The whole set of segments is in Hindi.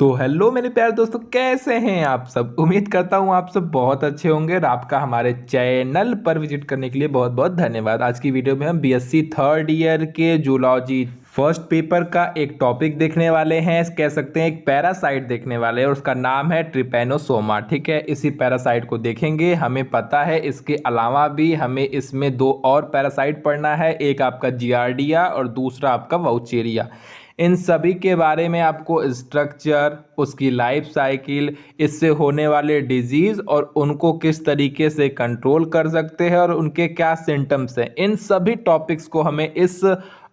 तो हेलो मेरे प्यारे दोस्तों, कैसे हैं आप सब। उम्मीद करता हूँ आप सब बहुत अच्छे होंगे और आपका हमारे चैनल पर विजिट करने के लिए बहुत बहुत धन्यवाद। आज की वीडियो में हम बीएससी थर्ड ईयर के जूलॉजी फर्स्ट पेपर का एक टॉपिक देखने वाले हैं, कह सकते हैं एक पैरासाइट देखने वाले हैं और उसका नाम है ट्रिपैनोसोमा। ठीक है, इसी पैरासाइट को देखेंगे। हमें पता है इसके अलावा भी हमें इसमें दो और पैरासाइट पढ़ना है, एक आपका जियार्डिया और दूसरा आपका वाउचेरिया। इन सभी के बारे में आपको स्ट्रक्चर, उसकी लाइफ साइकिल, इससे होने वाले डिजीज़ और उनको किस तरीके से कंट्रोल कर सकते हैं और उनके क्या सिम्टम्स हैं, इन सभी टॉपिक्स को हमें इस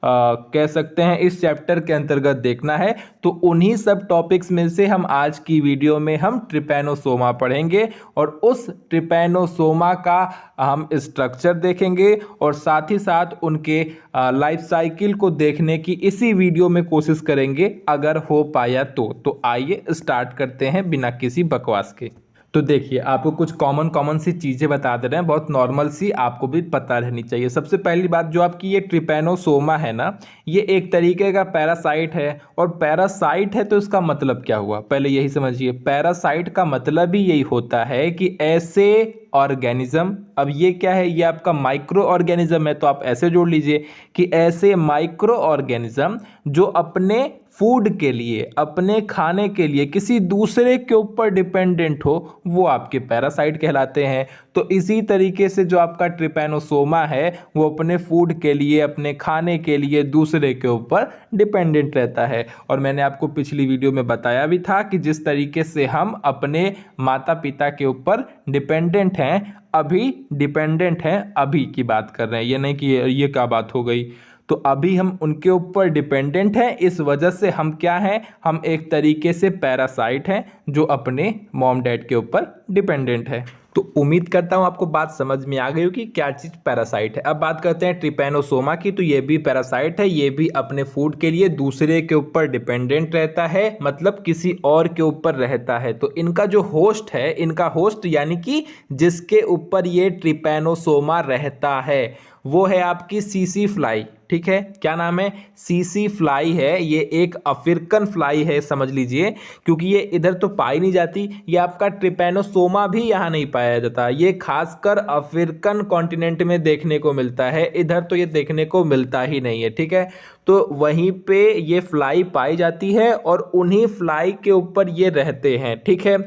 कह सकते हैं इस चैप्टर के अंतर्गत देखना है। तो उन्हीं सब टॉपिक्स में से हम आज की वीडियो में हम ट्रिपैनोसोमा पढ़ेंगे और उस ट्रिपैनोसोमा का हम स्ट्रक्चर देखेंगे और साथ ही साथ उनके लाइफ साइकिल को देखने की इसी वीडियो में कोशिश करेंगे, अगर हो पाया तो आइए स्टार्ट करते हैं बिना किसी बकवास के। तो देखिए, आपको कुछ कॉमन सी चीज़ें बता दे रहे हैं, बहुत नॉर्मल सी, आपको भी पता रहनी चाहिए। सबसे पहली बात, जो आपकी ये ट्रिपैनोसोमा है ना, ये एक तरीके का पैरासाइट है। और पैरासाइट है तो इसका मतलब क्या हुआ, पहले यही समझिए। पैरासाइट का मतलब ही यही होता है कि ऐसे ऑर्गेनिज्म, अब ये क्या है, ये आपका माइक्रो ऑर्गेनिज्म है, तो आप ऐसे जोड़ लीजिए कि ऐसे माइक्रो ऑर्गेनिज्म जो अपने फूड के लिए, अपने खाने के लिए किसी दूसरे के ऊपर डिपेंडेंट हो, वो आपके पैरासाइट कहलाते हैं। तो इसी तरीके से जो आपका ट्रिपैनोसोमा है वो अपने फूड के लिए, अपने खाने के लिए दूसरे के ऊपर डिपेंडेंट रहता है। और मैंने आपको पिछली वीडियो में बताया भी था कि जिस तरीके से हम अपने माता पिता के ऊपर डिपेंडेंट हैं, अभी की बात कर रहे हैं, ये नहीं कि ये क्या बात हो गई। तो अभी हम उनके ऊपर डिपेंडेंट हैं, इस वजह से हम क्या हैं, हम एक तरीके से पैरासाइट हैं जो अपने मॉम डैड के ऊपर डिपेंडेंट है। तो उम्मीद करता हूं आपको बात समझ में आ गई होगी क्या चीज़ पैरासाइट है। अब बात करते हैं ट्रिपैनोसोमा की। तो ये भी पैरासाइट है, ये भी अपने फूड के लिए दूसरे के ऊपर डिपेंडेंट रहता है, मतलब किसी और के ऊपर रहता है। तो इनका जो होस्ट है, इनका होस्ट यानी कि जिसके ऊपर ये ट्रिपैनोसोमा रहता है, वो है आपकी सीसी फ्लाई। ठीक है, क्या नाम है, सीसी फ्लाई है। ये एक अफ्रीकन फ्लाई है, समझ लीजिए, क्योंकि ये इधर तो पाई नहीं जाती। ये आपका ट्रिपैनोसोमा भी यहाँ नहीं पाया जाता, ये खासकर अफ्रीकन कॉन्टिनेंट में देखने को मिलता है, इधर तो ये देखने को मिलता ही नहीं है। ठीक है, तो वहीं पे ये फ्लाई पाई जाती है और उन्हीं फ्लाई के ऊपर ये रहते हैं। ठीक है,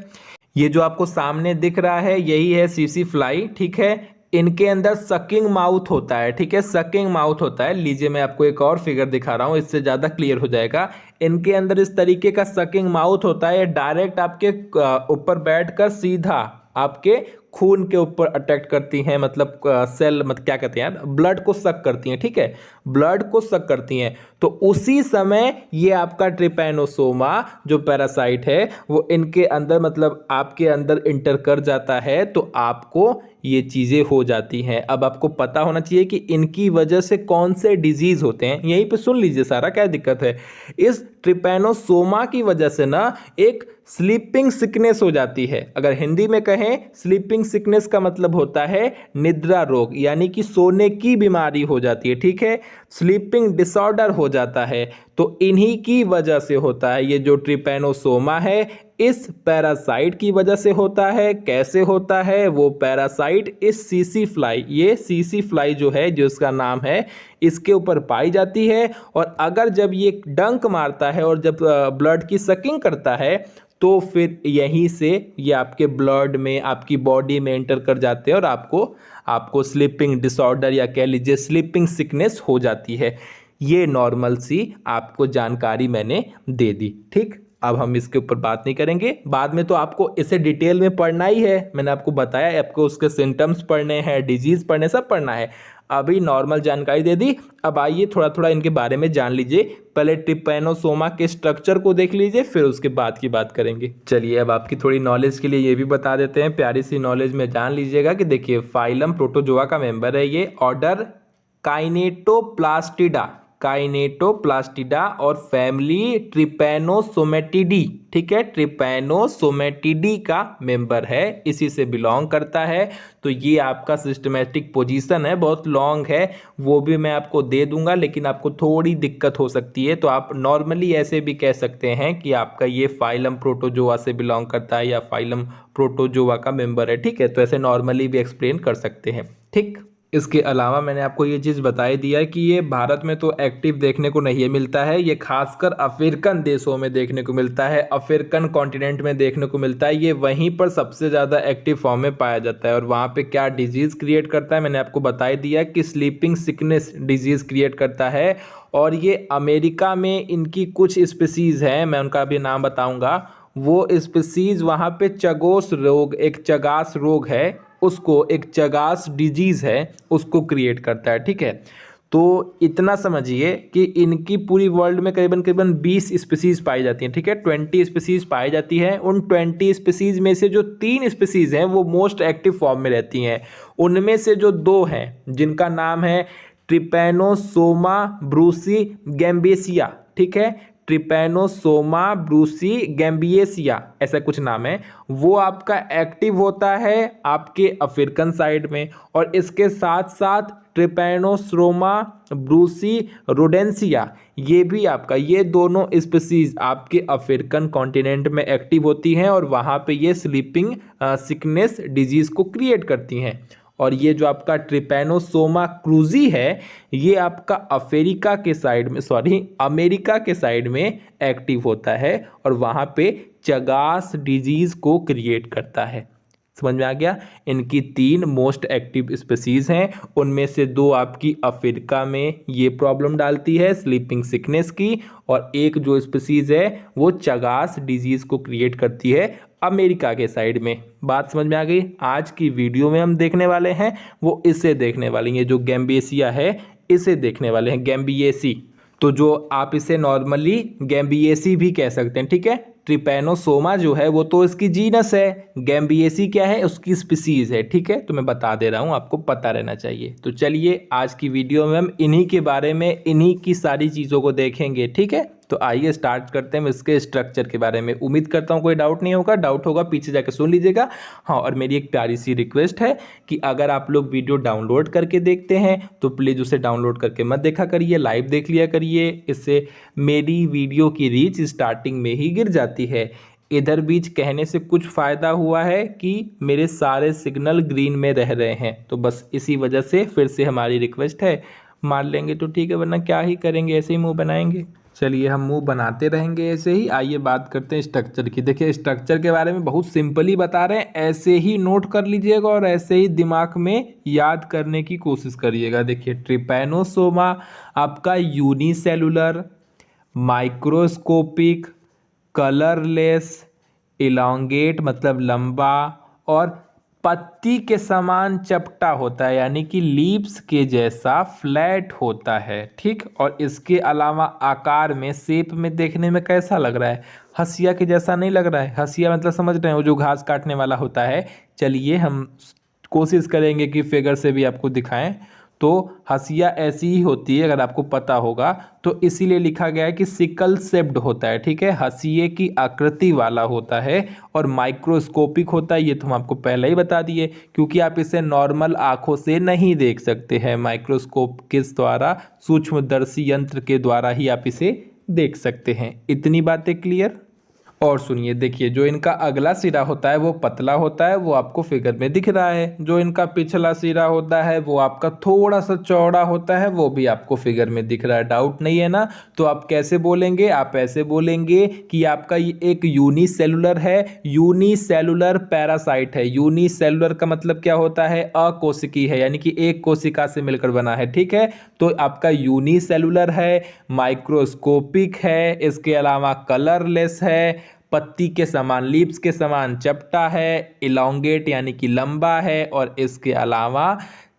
ये जो आपको सामने दिख रहा है यही है सीसी फ्लाई। ठीक है, इनके अंदर सकिंग माउथ होता है। ठीक है, सकिंग माउथ होता है। लीजिए, मैं आपको एक और फिगर दिखा रहा हूं, इससे ज़्यादा क्लियर हो जाएगा। इनके अंदर इस तरीके का सकिंग माउथ होता है, डायरेक्ट आपके ऊपर बैठकर सीधा आपके खून के ऊपर अटैक करती हैं, मतलब सेल, मतलब क्या कहते हैं यार, ब्लड को सक करती हैं। ठीक है, ब्लड को सक करती हैं। तो उसी समय ये आपका ट्रिपैनोसोमा जो पैरासाइट है वो इनके अंदर, मतलब आपके अंदर इंटर कर जाता है, तो आपको ये चीज़ें हो जाती हैं। अब आपको पता होना चाहिए कि इनकी वजह से कौन से डिजीज होते हैं, यहीं पे सुन लीजिए सारा, क्या दिक्कत है। इस ट्रिपैनोसोमा की वजह से ना एक स्लीपिंग सिकनेस हो जाती है। अगर हिंदी में कहें, स्लीपिंग सिकनेस का मतलब होता है निद्रा रोग, यानी कि सोने की बीमारी हो जाती है। ठीक है, स्लीपिंग डिसऑर्डर हो जाता है। तो इन्हीं की वजह से होता है ये जो ट्रिपैनोसोमा है, इस पैरासाइट की वजह से होता है। कैसे होता है वो पैरासाइट, इस सीसी फ्लाई, ये सीसी फ्लाई जो है, जो इसका नाम है, इसके ऊपर पाई जाती है। और अगर जब ये डंक मारता है और जब ब्लड की सकिंग करता है, तो फिर यहीं से ये आपके ब्लड में, आपकी बॉडी में एंटर कर जाते हैं और आपको स्लीपिंग डिसऑर्डर या कह लीजिए स्लीपिंग सिकनेस हो जाती है। ये नॉर्मल सी आपको जानकारी मैंने दे दी। ठीक, अब हम इसके ऊपर बात नहीं करेंगे, बाद में तो आपको इसे डिटेल में पढ़ना ही है। मैंने आपको बताया, आपको उसके सिम्टम्स पढ़ने हैं, डिजीज पढ़ने, सब पढ़ना है। अभी नॉर्मल जानकारी दे दी, अब आइए थोड़ा थोड़ा इनके बारे में जान लीजिए। पहले ट्रिपैनोसोमा के स्ट्रक्चर को देख लीजिए, फिर उसके बाद की बात करेंगे। चलिए, अब आपकी थोड़ी नॉलेज के लिए ये भी बता देते हैं, प्यारी सी नॉलेज में जान लीजिएगा कि देखिए, फाइलम प्रोटोजोआ का मेंबर है ये, ऑर्डर काइनेटोप्लास्टिडा। काइनेटोप्लास्टिडा और फैमिली ट्रिपैनोसोमेटिडी, ठीक है, ट्रिपैनोसोमेटिडी का मेंबर है, इसी से बिलोंग करता है। तो ये आपका सिस्टमेटिक पोजीशन है, बहुत लॉन्ग है, वो भी मैं आपको दे दूंगा, लेकिन आपको थोड़ी दिक्कत हो सकती है। तो आप नॉर्मली ऐसे भी कह सकते हैं कि आपका ये फाइलम प्रोटोजोआ से बिलोंग करता है या फाइलम प्रोटोजोआ का मेंबर है, ठीक है। तो ऐसे नॉर्मली भी एक्सप्लेन कर सकते हैं, ठीक। इसके अलावा मैंने आपको ये चीज़ बताई दिया है कि ये भारत में तो एक्टिव देखने को नहीं मिलता है, ये खासकर अफ्रीकन देशों में देखने को मिलता है, अफ्रीकन कॉन्टिनेंट में देखने को मिलता है। ये वहीं पर सबसे ज़्यादा एक्टिव फॉर्म में पाया जाता है। और वहाँ पे क्या डिजीज़ क्रिएट करता है मैंने आपको बताई दिया कि स्लीपिंग सिकनेस डिजीज़ क्रिएट करता है। और ये अमेरिका में इनकी कुछ स्पीसीज़ हैं, मैं उनका भी नाम बताऊँगा। वो स्पीसीज़ वहाँ पे चगोस रोग, एक चगास रोग है, उसको, एक चगास डिजीज़ है, उसको क्रिएट करता है, ठीक है। तो इतना समझिए कि इनकी पूरी वर्ल्ड में करीबन करीबन 20 स्पीसीज़ पाई जाती हैं, ठीक है, 20 स्पीसीज़ पाई जाती हैं। उन 20 स्पीसीज़ में से जो 3 स्पीसीज़ हैं वो मोस्ट एक्टिव फॉर्म में रहती हैं। उनमें से जो 2 हैं जिनका नाम है ट्रिपैनोसोमा ब्रूसी गैम्बेसिया, ठीक है, ट्रिपैनोसोमा ब्रूसी गैम्बिएसिया, ऐसा कुछ नाम है, वो आपका एक्टिव होता है आपके अफ्रीकन साइड में। और इसके साथ साथ ट्रिपैनोसोमा ब्रूसी रोडेंसिया, ये भी आपका, ये दोनों स्पीसीज आपके अफ्रीकन कॉन्टिनेंट में एक्टिव होती हैं और वहाँ पे ये स्लीपिंग सिकनेस डिजीज़ को क्रिएट करती हैं। और ये जो आपका ट्रिपैनोसोमा क्रूजी है ये आपका अफ्रीका के साइड में, अमेरिका के साइड में एक्टिव होता है और वहाँ पे चगास डिजीज़ को क्रिएट करता है। समझ में आ गया। इनकी 3 मोस्ट एक्टिव स्पीसीज हैं, उनमें से 2 आपकी अफ्रीका में ये प्रॉब्लम डालती है स्लीपिंग सिकनेस की, और एक जो स्पीसीज है वो चगास डिजीज़ को क्रिएट करती है अमेरिका के साइड में। बात समझ में आ गई। आज की वीडियो में हम देखने वाले हैं वो इसे देखने वाले हैं, जो गैम्बिएसिया है इसे देखने वाले हैं, गैम्बिएसी। तो जो आप इसे नॉर्मली गैम्बिएसी भी कह सकते हैं, ठीक है। ट्रिपैनोसोमा जो है वो तो इसकी जीनस है, गैम्बिएसी क्या है, उसकी स्पीसीज है, ठीक है। तो मैं बता दे रहा हूँ, आपको पता रहना चाहिए। तो चलिए आज की वीडियो में हम इन्हीं के बारे में, इन्हीं की सारी चीज़ों को देखेंगे, ठीक है। तो आइए स्टार्ट करते हैं इसके स्ट्रक्चर के बारे में। उम्मीद करता हूँ कोई डाउट नहीं होगा, डाउट होगा पीछे जाकर सुन लीजिएगा। हाँ, और मेरी एक प्यारी सी रिक्वेस्ट है कि अगर आप लोग वीडियो डाउनलोड करके देखते हैं तो प्लीज़ उसे डाउनलोड करके मत देखा करिए, लाइव देख लिया करिए। इससे मेरी वीडियो की रीच स्टार्टिंग में ही गिर जाती है। इधर बीच कहने से कुछ फ़ायदा हुआ है कि मेरे सारे सिग्नल ग्रीन में रह रहे हैं, तो बस इसी वजह से फिर से हमारी रिक्वेस्ट है, मार लेंगे तो ठीक है, वरना क्या ही करेंगे, ऐसे ही मुंह बनाएंगे। चलिए हम मुंह बनाते रहेंगे ऐसे ही। आइए बात करते हैं स्ट्रक्चर की। देखिए स्ट्रक्चर के बारे में बहुत सिंपली बता रहे हैं, ऐसे ही नोट कर लीजिएगा और ऐसे ही दिमाग में याद करने की कोशिश करिएगा। देखिए ट्रिपैनोसोमा आपका यूनिसेलुलर, माइक्रोस्कोपिक, कलरलेस, इलांगेट मतलब लंबा, और पत्ती के समान चपटा होता है, यानी कि लीव्स के जैसा फ्लैट होता है, ठीक। और इसके अलावा आकार में, शेप में देखने में कैसा लग रहा है, हंसिया के जैसा नहीं लग रहा है। हंसिया मतलब समझ रहे हैं, वो जो घास काटने वाला होता है। चलिए हम कोशिश करेंगे कि फिगर से भी आपको दिखाएं। तो हंसिया ऐसी ही होती है, अगर आपको पता होगा तो, इसीलिए लिखा गया है कि सिकल शेप्ड होता है, ठीक है, हंसिये की आकृति वाला होता है। और माइक्रोस्कोपिक होता है, ये तो हम आपको पहले ही बता दिए, क्योंकि आप इसे नॉर्मल आंखों से नहीं देख सकते हैं, माइक्रोस्कोप के द्वारा, सूक्ष्मदर्शी यंत्र के द्वारा ही आप इसे देख सकते हैं। इतनी बातें क्लियर। और सुनिए, देखिए जो इनका अगला सिरा होता है वो पतला होता है, वो आपको फिगर में दिख रहा है। जो इनका पिछला सिरा होता है वो आपका थोड़ा सा चौड़ा होता है, वो भी आपको फिगर में दिख रहा है। डाउट नहीं है ना। तो आप कैसे बोलेंगे, आप ऐसे बोलेंगे कि आपका ये एक यूनिसेलुलर है, यूनिसेलुलर पैरासाइट है। यूनिसेलुलर का मतलब क्या होता है, अकोशिकी है, यानी कि एक कोशिका से मिलकर बना है, ठीक है। तो आपका यूनिसेलुलर है, माइक्रोस्कोपिक है, इसके अलावा कलरलेस है, पत्ती के समान, लीव्स के समान चपटा है, इलांगेट यानी कि लंबा है, और इसके अलावा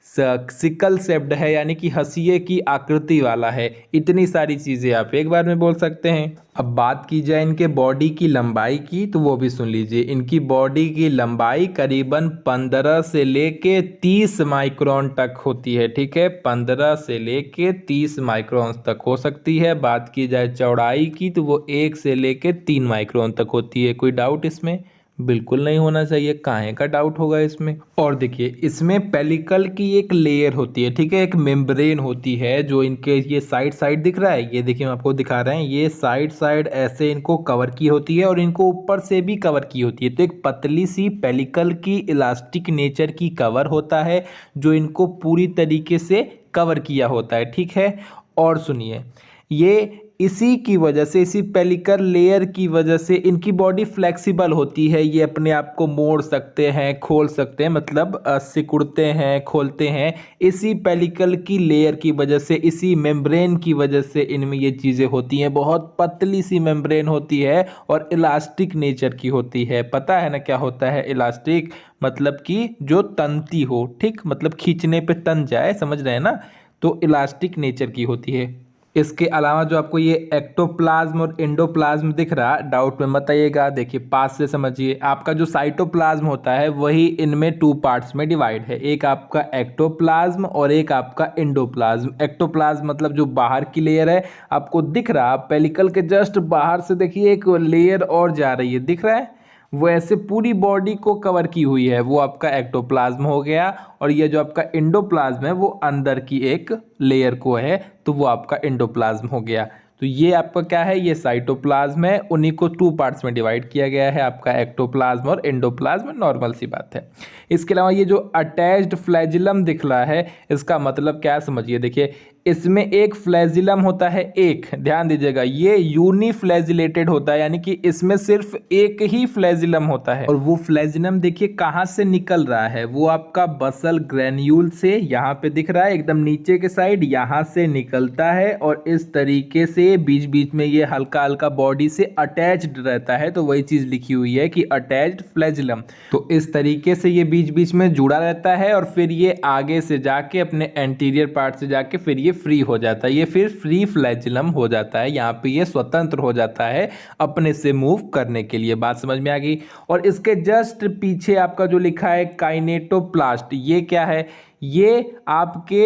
सिकल शेप्ड है, यानी कि हंसिए की आकृति वाला है। इतनी सारी चीज़ें आप एक बार में बोल सकते हैं। अब बात की जाए इनके बॉडी की लंबाई की, तो वो भी सुन लीजिए। इनकी बॉडी की लंबाई करीबन 15 से लेके 30 माइक्रोन तक होती है, ठीक है। 15 से लेके 30 माइक्रोन तक हो सकती है। बात की जाए चौड़ाई की, तो वो 1 से लेके 3 माइक्रोन तक होती है। कोई डाउट इसमें? बिल्कुल नहीं होना चाहिए, काहे का डाउट होगा इसमें। और देखिए, इसमें पेलिकल की एक लेयर होती है, ठीक है, एक मेम्ब्रेन होती है जो इनके ये साइड साइड दिख रहा है, ये देखिए हम आपको दिखा रहे हैं, ये साइड साइड ऐसे इनको कवर की होती है और इनको ऊपर से भी कवर की होती है। तो एक पतली सी पेलिकल की इलास्टिक नेचर की कवर होता है जो इनको पूरी तरीके से कवर किया होता है, ठीक है। और सुनिए, ये इसी की वजह से, इसी पेलिकल लेयर की वजह से इनकी बॉडी फ्लेक्सिबल होती है। ये अपने आप को मोड़ सकते हैं, खोल सकते हैं, मतलब सिकुड़ते हैं, खोलते हैं। इसी पेलिकल की लेयर की वजह से, इसी मेम्ब्रेन की वजह से इनमें ये चीज़ें होती हैं। बहुत पतली सी मेम्ब्रेन होती है और इलास्टिक नेचर की होती है। पता है ना क्या होता है इलास्टिक? मतलब कि जो तंती हो, ठीक, मतलब खींचने पे तन जाए, समझ रहे हैं ना। तो इलास्टिक नेचर की होती है। इसके अलावा जो आपको ये एक्टोप्लाज्म और एंडोप्लाज्म दिख रहा, डाउट में मत आइएगा, देखिए पास से समझिए। आपका जो साइटोप्लाज्म होता है वही इनमें 2 पार्ट्स में डिवाइड है, एक आपका एक्टोप्लाज्म और एक आपका एंडोप्लाज्म। एक्टोप्लाज्म मतलब जो बाहर की लेयर है, आपको दिख रहा पेलिकल के जस्ट बाहर से देखिए एक लेयर और जा रही है, दिख रहा है, वो ऐसे पूरी बॉडी को कवर की हुई है, वो आपका एक्टोप्लाज्म हो गया। और ये जो आपका एंडोप्लाज्म है वो अंदर की एक लेयर को है, तो वो आपका एंडोप्लाज्म हो गया। तो ये आपका क्या है? ये साइटोप्लाज्म है, उन्हीं को 2 पार्ट्स में डिवाइड किया गया है, आपका एक्टोप्लाज्म और एंडोप्लाज्म, नॉर्मल सी बात है। इसके अलावा ये जो अटैच्ड फ्लैजिलम दिख रहा है, इसका मतलब क्या समझिए। देखिए, इसमें एक फ्लैजिलम होता है, एक, ध्यान दीजिएगा, ये यूनिफ्लैजिलेटेड होता है, यानी कि इसमें सिर्फ एक ही फ्लैजिलम होता है। और वो फ्लैजिलम देखिए कहाँ से निकल रहा है, वो आपका बसल ग्रेन्यूल से, यहाँ पे दिख रहा है एकदम नीचे के साइड, यहाँ से निकलता है और इस तरीके से बीच बीच में ये हल्का हल्का बॉडी से अटैच्ड रहता है। तो वही चीज लिखी हुई है कि अटैच्ड फ्लैजिलम। तो इस तरीके से ये बीच बीच में जुड़ा रहता है और फिर ये आगे से जाके अपने एंटीरियर पार्ट से जाके फिर ये फ्री हो जाता है, ये फिर फ्री फ्लैजिलम हो जाता है। यहाँ पे ये स्वतंत्र हो जाता है अपने से मूव करने के लिए। बात समझ में आ गई? और इसके जस्ट पीछे आपका जो लिखा है काइनेटोप्लास्ट, ये क्या है? ये आपके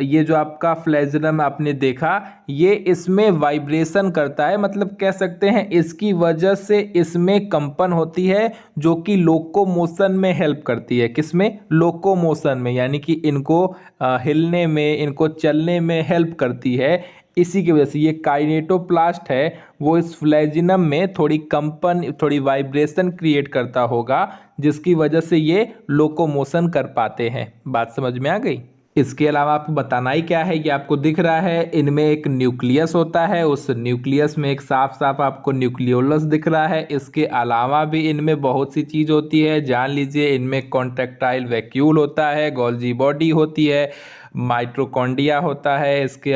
ये जो आपका फ्लैजिलम आपने देखा, ये इसमें वाइब्रेशन करता है, मतलब कह सकते हैं इसकी वजह से इसमें कंपन होती है जो कि लोकोमोशन में हेल्प करती है। किसमें? लोकोमोशन में, यानी कि इनको हिलने में, इनको चलने में हेल्प करती है। इसी की वजह से ये काइनेटोप्लास्ट है, वो इस फ्लैजिलम में थोड़ी कंपन, थोड़ी वाइब्रेशन क्रिएट करता होगा, जिसकी वजह से ये लोकोमोशन कर पाते हैं। बात समझ में आ गई? इसके अलावा आपको बताना ही क्या है, ये आपको दिख रहा है, इनमें एक न्यूक्लियस होता है, उस न्यूक्लियस में एक साफ साफ आपको न्यूक्लियोलस दिख रहा है। इसके अलावा भी इनमें बहुत सी चीज़ होती है, जान लीजिए। इनमें कॉन्ट्रैक्टाइल वैक्यूल होता है, गोल्जी बॉडी होती है, माइटोकॉन्ड्रिया होता है। इसके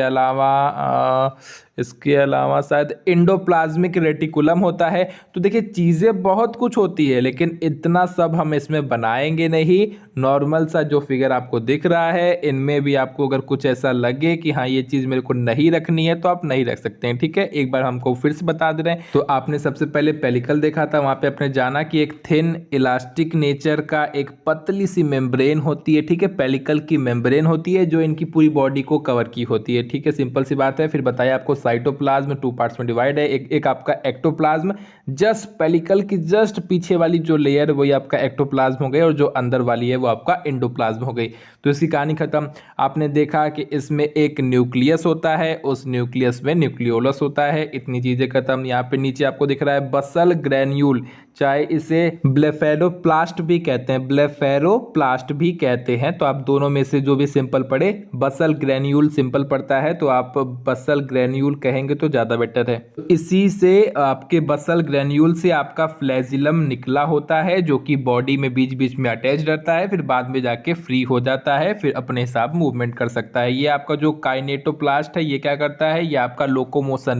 अलावा शायद एंडोप्लाज्मिक रेटिकुलम होता है। तो देखिए, चीज़ें बहुत कुछ होती है, लेकिन इतना सब हम इसमें बनाएंगे नहीं। नॉर्मल सा जो फिगर आपको दिख रहा है, इनमें भी आपको अगर कुछ ऐसा लगे कि हाँ ये चीज़ मेरे को नहीं रखनी है, तो आप नहीं रख सकते हैं, ठीक है। एक बार हमको फिर से बता दे रहे हैं। तो आपने सबसे पहले पेलिकल देखा था, वहाँ पे आपने जाना कि एक थिन इलास्टिक नेचर का एक पतली सी मेम्ब्रेन होती है, ठीक है। पेलिकल की मेम्ब्रेन होती है जो इनकी पूरी बॉडी को कवर की होती है, ठीक है। सिंपल सी बात है। फिर बताया आपको साइटोप्लाज्म 2 पार्ट्स में डिवाइड है, एक आपका एक्टोप्लाज्म, जस्ट पेलिकल की जस्ट पीछे वाली जो लेयर वही आपका एक्टोप्लाज्म हो गई, और जो अंदर वाली है वो आपका एंडोप्लाज्म हो गई। तो इसकी कहानी खत्म। आपने देखा कि इसमें एक न्यूक्लियस होता है, उस न्यूक्लियस में न्यूक्लियोलस होता है, इतनी चीजें खत्म। यहाँ पे नीचे आपको दिख रहा है बसल ग्रेन्यूल, चाहे इसे ब्लेफेरोप्लास्ट भी कहते हैं, ब्लेफेरोप्लास्ट भी कहते हैं। तो आप दोनों में से जो भी सिंपल पढ़े, बसल ग्रेन्यूल सिंपल पड़ता है, तो आप बसल ग्रेन्यूल कहेंगे तो ज़्यादा बेटर है। इसी से आपके बसल ग्रेन्यूल से आपका फ्लैजिलम निकला होता है, जो कि बॉडी में बीच बीच में अटैच रहता है, फिर बाद में जाके फ्री हो जाता है, फिर अपने हिसाब मूवमेंट कर सकता है। ये आपका जो काइनेटोप्लास्ट है, ये क्या करता है? ये आपका लोकोमोशन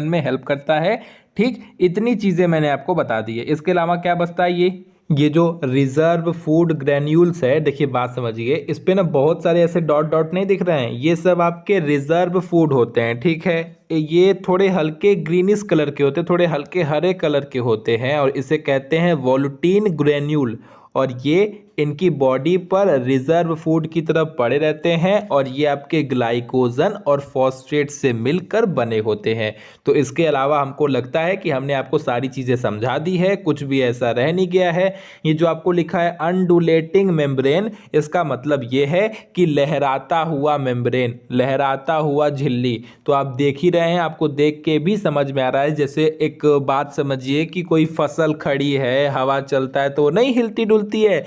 में हेल्प करता है, ठीक। इतनी चीजें मैंने आपको बता दी है। इसके अलावा क्या बचता है? ये जो रिजर्व फूड ग्रेन्यूल्स है, देखिए बात समझिए, इस पे ना बहुत सारे ऐसे डॉट डॉट नहीं दिख रहे हैं, ये सब आपके रिजर्व फूड होते हैं, ठीक है। ये थोड़े हल्के ग्रीनिश कलर के होते हैं, थोड़े हल्के हरे कलर के होते हैं, और इसे कहते हैं वोल्यूटिन ग्रेन्यूल। और ये इनकी बॉडी पर रिजर्व फूड की तरफ पड़े रहते हैं, और ये आपके ग्लाइकोजन और फॉस्फेट से मिलकर बने होते हैं। तो इसके अलावा हमको लगता है कि हमने आपको सारी चीज़ें समझा दी है, कुछ भी ऐसा रह नहीं गया है। ये जो आपको लिखा है अनडुलेटिंग मेम्ब्रेन, इसका मतलब ये है कि लहराता हुआ मेम्ब्रेन, लहराता हुआ झिल्ली। तो आप देख ही रहे हैं, आपको देख के भी समझ में आ रहा है। जैसे एक बात समझिए कि कोई फसल खड़ी है, हवा चलता है तो वो नहीं हिलती डुलती है,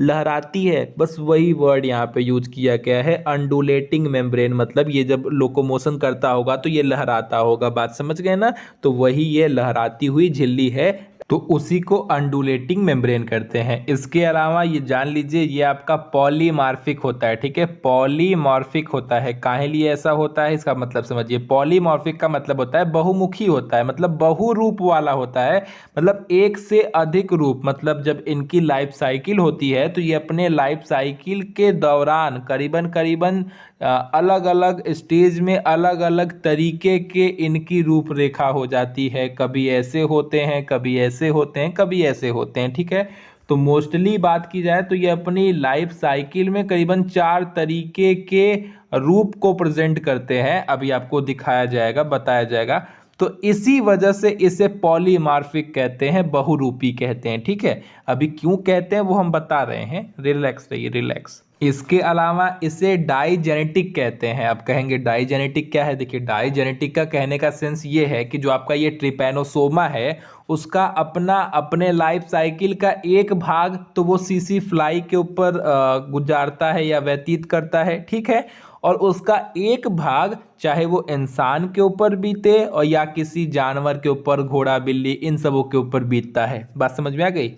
लहराती है, बस वही वर्ड यहाँ पे यूज किया गया है, अनडुलेटिंग मेम्ब्रेन। मतलब ये जब लोकोमोशन करता होगा तो ये लहराता होगा, बात समझ गए ना। तो वही ये लहराती हुई झिल्ली है, तो उसी को अंडुलेटिंग मेम्ब्रेन करते हैं। इसके अलावा ये जान लीजिए, ये आपका पॉलीमॉर्फिक होता है, ठीक है, पॉलीमॉर्फिक होता है। काहे लिए ऐसा होता है, इसका मतलब समझिए। पॉलीमॉर्फिक का मतलब होता है बहुमुखी होता है, मतलब बहु रूप वाला होता है, मतलब एक से अधिक रूप। मतलब जब इनकी लाइफ साइकिल होती है तो ये अपने लाइफ साइकिल के दौरान करीबन करीबन अलग अलग स्टेज में अलग अलग तरीके के इनकी रूपरेखा हो जाती है। कभी ऐसे होते हैं, कभी ऐसे होते हैं, कभी ऐसे होते हैं, ठीक है। तो मोस्टली बात की जाए तो ये अपनी लाइफ साइकिल में करीबन 4 तरीके के रूप को प्रेजेंट करते हैं। अभी आपको दिखाया जाएगा, बताया जाएगा। तो इसी वजह से इसे पॉलीमार्फिक कहते हैं, बहुरूपी कहते हैं, ठीक है। अभी क्यों कहते हैं वो हम बता रहे हैं, रिलैक्स रहिए, रिलैक्स। इसके अलावा इसे डाइजेनेटिक कहते हैं। आप कहेंगे डाइजेनेटिक क्या है, देखिए डाइजेनेटिक का कहने का सेंस ये है कि जो आपका ये ट्रिपैनोसोमा है, उसका अपना अपने लाइफ साइकिल का एक भाग तो वो सीसी फ्लाई के ऊपर गुजारता है या व्यतीत करता है, ठीक है। और उसका एक भाग चाहे वो इंसान के ऊपर बीते और या किसी जानवर के ऊपर, घोड़ा बिल्ली, इन सबों के ऊपर बीतता है। बात समझ में आ गई।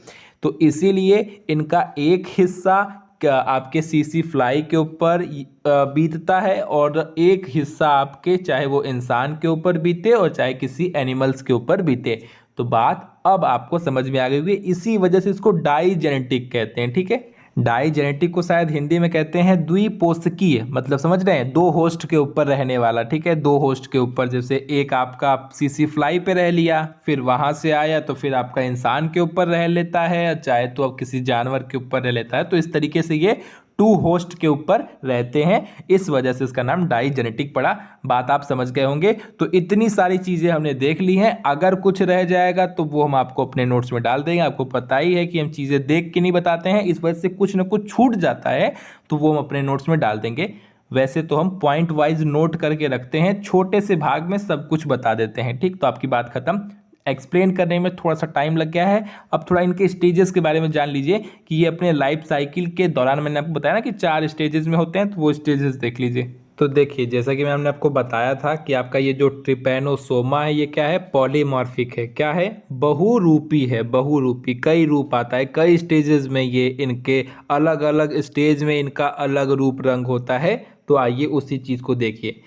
तो इसीलिए इनका एक हिस्सा आपके सीसी फ्लाई के ऊपर बीतता है, और एक हिस्सा आपके चाहे वो इंसान के ऊपर बीते और चाहे किसी एनिमल्स के ऊपर बीते। तो बात अब आपको समझ में आ गई होगी, इसी वजह से इसको डाइजेनेटिक कहते हैं, ठीक है। डाइजेनेटिक को शायद हिंदी में कहते हैं द्विपोषकीय, मतलब समझ रहे हैं, 2 होस्ट के ऊपर रहने वाला, ठीक है। 2 होस्ट के ऊपर, जैसे एक आपका सीसी फ्लाई पे रह लिया, फिर वहां से आया तो फिर आपका इंसान के ऊपर रह लेता है, चाहे तो अब किसी जानवर के ऊपर रह लेता है। तो इस तरीके से ये 2 होस्ट के ऊपर रहते हैं, इस वजह से इसका नाम डाइजेनेटिक पड़ा। बात आप समझ गए होंगे। तो इतनी सारी चीजें हमने देख ली हैं, अगर कुछ रह जाएगा तो वो हम आपको अपने नोट्स में डाल देंगे। आपको पता ही है कि हम चीजें देख के नहीं बताते हैं, इस वजह से कुछ ना कुछ छूट जाता है, तो वो हम अपने नोट्स में डाल देंगे। वैसे तो हम पॉइंट वाइज नोट करके रखते हैं, छोटे से भाग में सब कुछ बता देते हैं, ठीक। तो आपकी बात खत्म। एक्सप्लेन करने में थोड़ा सा टाइम लग गया है। अब थोड़ा इनके स्टेजेस के बारे में जान लीजिए कि ये अपने लाइफ साइकिल के दौरान, मैंने आपको बताया ना कि 4 स्टेजेस में होते हैं, तो वो स्टेजेस देख लीजिए। तो देखिए, जैसा कि मैंने आपको बताया था कि आपका ये जो ट्रिपैनोसोमा है, ये क्या है, पॉलीमॉर्फिक है। क्या है, बहुरूपी है, बहुरूपी, कई रूप आता है, कई स्टेजेस में ये इनके अलग अलग स्टेज में इनका अलग रूप रंग होता है। तो आइए उसी चीज को देखिए।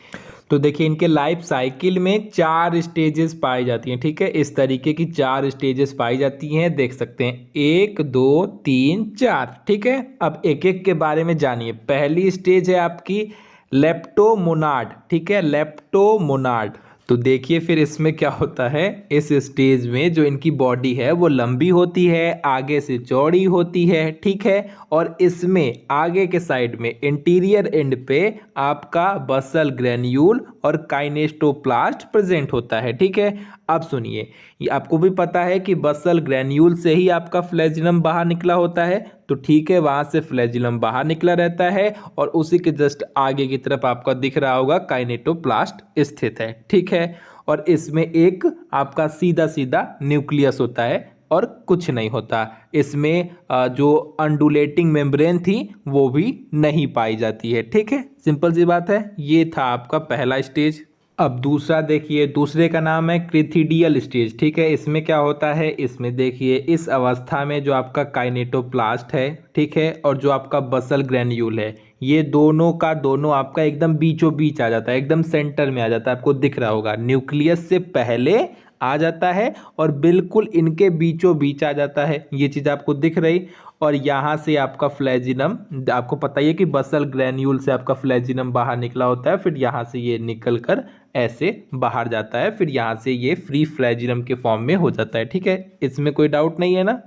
तो देखिए, इनके लाइफ साइकिल में 4 स्टेजेस पाई जाती हैं, ठीक है। इस तरीके की 4 स्टेजेस पाई जाती हैं, देख सकते हैं, 1 2 3 4, ठीक है। अब एक एक के बारे में जानिए। पहली स्टेज है आपकी लेप्टोमोनाड, ठीक है, लेप्टोमोनाड। तो देखिए फिर इसमें क्या होता है, इस स्टेज में जो इनकी बॉडी है वो लंबी होती है, आगे से चौड़ी होती है, ठीक है। और इसमें आगे के साइड में इंटीरियर एंड पे आपका बसल ग्रेन्यूल और काइनेस्टोप्लास्ट प्रेजेंट होता है, ठीक है। अब सुनिए, ये आपको भी पता है कि बसल ग्रेन्यूल से ही आपका फ्लैजिलम बाहर निकला होता है, तो ठीक है, वहां से फ्लैजिलम बाहर निकला रहता है, और उसी के जस्ट आगे की तरफ आपका दिख रहा होगा काइनेटोप्लास्ट स्थित है, ठीक है। और इसमें एक आपका सीधा सीधा न्यूक्लियस होता है और कुछ नहीं होता। इसमें जो अंडुलेटिंग मेम्ब्रेन थी वो भी नहीं पाई जाती है, ठीक है। सिंपल सी बात है। ये था आपका पहला स्टेज। अब दूसरा देखिए, दूसरे का नाम है क्रिथिडियल स्टेज, ठीक है। इसमें क्या होता है, इसमें देखिए, इस अवस्था में जो आपका काइनेटोप्लास्ट है, ठीक है, और जो आपका बसल ग्रेन्यूल है, ये दोनों का दोनों आपका एकदम बीचों बीच आ जाता है, एकदम सेंटर में आ जाता है। आपको दिख रहा होगा, न्यूक्लियस से पहले आ जाता है और बिल्कुल इनके बीचों बीच आ जाता है, ये चीज़ आपको दिख रही। और यहाँ से आपका फ्लैजिनम, आपको पता ही है कि बसल ग्रैन्यूल से आपका फ्लैजिनम बाहर निकला होता है, फिर यहाँ से ये निकल कर ऐसे बाहर जाता है, फिर यहाँ से ये फ्री फ्लैजिनम के फॉर्म में हो जाता है। ठीक है, इसमें कोई डाउट नहीं है ना।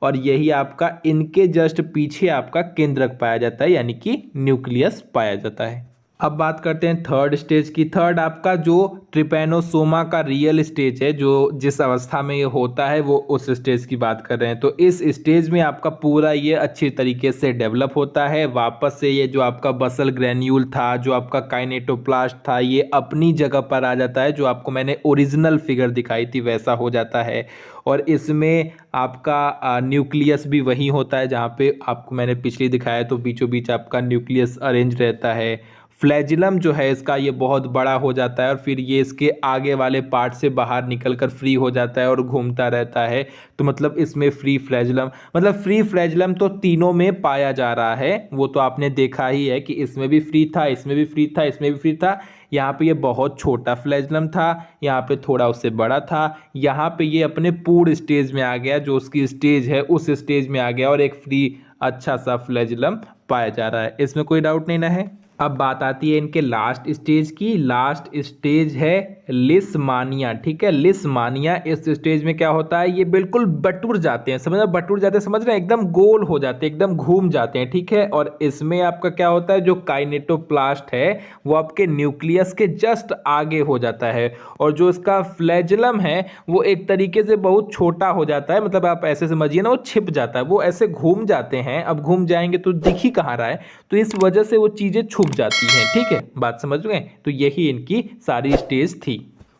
और यही आपका इनके जस्ट पीछे आपका केंद्रक पाया जाता है, यानी कि न्यूक्लियस पाया जाता है। अब बात करते हैं थर्ड स्टेज की। थर्ड आपका जो ट्रिपैनोसोमा का रियल स्टेज है, जो जिस अवस्था में ये होता है, वो उस स्टेज की बात कर रहे हैं। तो इस स्टेज में आपका पूरा ये अच्छी तरीके से डेवलप होता है, वापस से ये जो आपका बसल ग्रैन्यूल था, जो आपका काइनेटोप्लास्ट था, ये अपनी जगह पर आ जाता है, जो आपको मैंने ओरिजिनल फिगर दिखाई थी वैसा हो जाता है। और इसमें आपका न्यूक्लियस भी वही होता है जहाँ पे आपको मैंने पिछले दिखाया, तो बीचों बीच आपका न्यूक्लियस अरेंज रहता है। फ्लैजिलम जो है इसका ये बहुत बड़ा हो जाता है और फिर ये इसके आगे वाले पार्ट से बाहर निकलकर फ्री हो जाता है और घूमता रहता है। तो मतलब इसमें फ्री फ्लैजिलम, मतलब फ्री फ्लैजिलम तो तीनों में पाया जा रहा है, वो तो आपने देखा ही है कि इसमें भी फ्री था, इसमें भी फ्री था, इसमें भी फ्री था। यहाँ पे ये बहुत छोटा फ्लैजिलम था, यहाँ पे थोड़ा उससे बड़ा था, यहाँ पे ये अपने पूर्ण स्टेज में आ गया, जो उसकी स्टेज है उस स्टेज में आ गया और एक फ्री अच्छा सा फ्लैजिलम पाया जा रहा है। इसमें कोई डाउट नहीं ना है। अब बात आती है इनके लास्ट स्टेज की। लास्ट स्टेज है लिस्मानिया। ठीक है, लिस्मानिया इस स्टेज में क्या होता है, ये बिल्कुल बटुर जाते हैं, समझ बटुर जाते हैं, समझ रहे हैं, एकदम गोल हो जाते हैं, एकदम घूम जाते हैं। ठीक है, और इसमें आपका क्या होता है, जो काइनेटोप्लास्ट है वो आपके न्यूक्लियस के जस्ट आगे हो जाता है, और जो इसका फ्लैजिलम है वो एक तरीके से बहुत छोटा हो जाता है, मतलब आप ऐसे समझिए ना, वो छिप जाता है, वो ऐसे घूम जाते हैं। अब घूम जाएंगे तो दिख ही कहाँ रहा है, तो इस वजह से वो चीज़ें छुप जाती हैं। ठीक है, बात समझ गए। तो यही इनकी सारी स्टेज थी।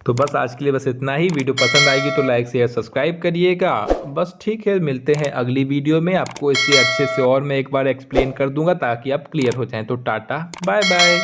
तो बस आज के लिए बस इतना ही। वीडियो पसंद आएगी तो लाइक शेयर सब्सक्राइब करिएगा। बस ठीक है, मिलते हैं अगली वीडियो में। आपको इससे अच्छे से और मैं एक बार एक्सप्लेन कर दूंगा ताकि आप क्लियर हो जाएं। तो टाटा बाय बाय।